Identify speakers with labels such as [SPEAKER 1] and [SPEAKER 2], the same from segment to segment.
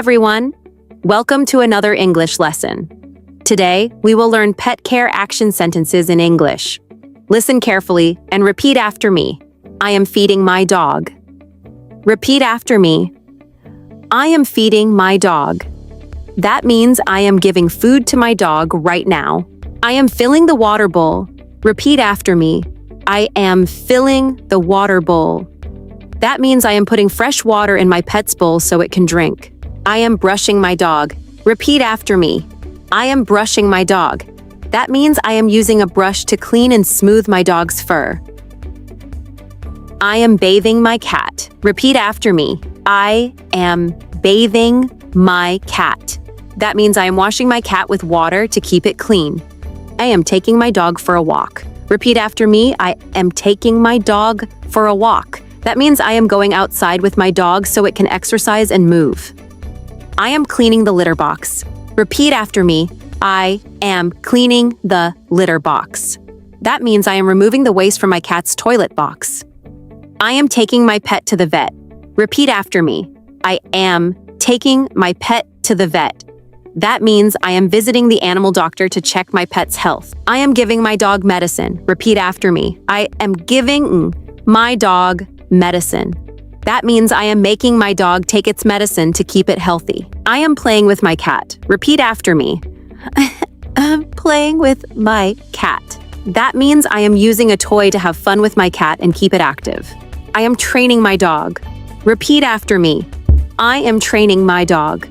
[SPEAKER 1] everyone! Welcome to another English lesson. Today, we will learn pet care action sentences in English. Listen carefully and repeat after me. I am feeding my dog. Repeat after me. I am feeding my dog. That means I am giving food to my dog right now. I am filling the water bowl. Repeat after me. I am filling the water bowl. That means I am putting fresh water in my pet's bowl so it can drink. I am brushing my dog. Repeat after me. I am brushing my dog. That means I am using a brush to clean and smooth my dog's fur. I am bathing my cat. Repeat after me. I am bathing my cat. That means I am washing my cat with water to keep it clean. I am taking my dog for a walk. Repeat after me. I am taking my dog for a walk. That means I am going outside with my dog so it can exercise and move. I am cleaning the litter box. Repeat after me. I am cleaning the litter box. That means I am removing the waste from my cat's toilet box. I am taking my pet to the vet. Repeat after me. I am taking my pet to the vet. That means I am visiting the animal doctor to check my pet's health. I am giving my dog medicine. Repeat after me. I am giving my dog medicine. That means I am making my dog take its medicine to keep it healthy. I am playing with my cat. Repeat after me. I'm playing with my cat. That means I am using a toy to have fun with my cat and keep it active. I am training my dog. Repeat after me. I am training my dog.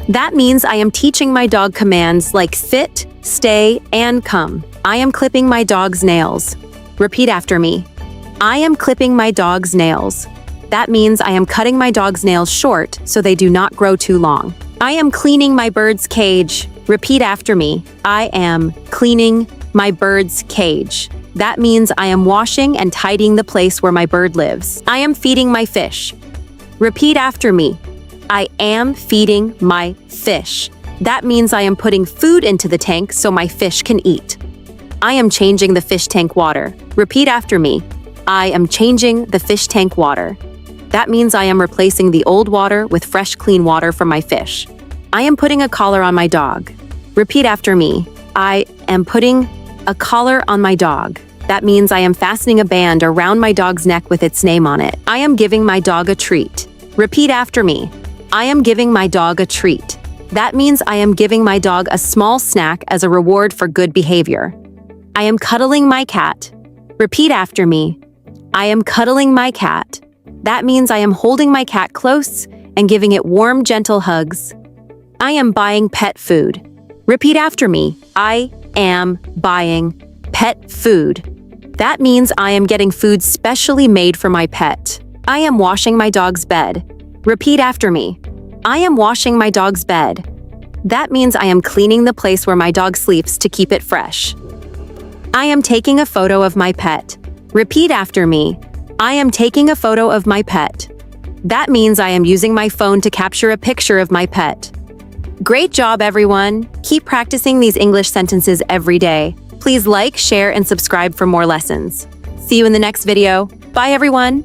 [SPEAKER 1] That means I am teaching my dog commands like sit, stay, and come. I am clipping my dog's nails. Repeat after me. I am clipping my dog's nails. That means I am cutting my dog's nails short so they do not grow too long. I am cleaning my bird's cage. Repeat after me. I am cleaning my bird's cage. That means I am washing and tidying the place where my bird lives. I am feeding my fish. Repeat after me. I am feeding my fish. That means I am putting food into the tank so my fish can eat. I am changing the fish tank water. Repeat after me. I am changing the fish tank water. That means I am replacing the old water with fresh, clean water for my fish. I am putting a collar on my dog. Repeat after me. I am putting a collar on my dog. That means I am fastening a band around my dog's neck with its name on it. I am giving my dog a treat. Repeat after me. I am giving my dog a treat. That means I am giving my dog a small snack as a reward for good behavior. I am cuddling my cat. Repeat after me. I am cuddling my cat. That means I am holding my cat close and giving it warm, gentle hugs. I am buying pet food. Repeat after me. I am buying pet food. That means I am getting food specially made for my pet. I am washing my dog's bed. Repeat after me. I am washing my dog's bed. That means I am cleaning the place where my dog sleeps to keep it fresh. I am taking a photo of my pet. Repeat after me. I am taking a photo of my pet. That means I am using my phone to capture a picture of my pet. Great job, everyone! Keep practicing these English sentences every day. Please like, share, and subscribe for more lessons. See you in the next video. Bye, everyone!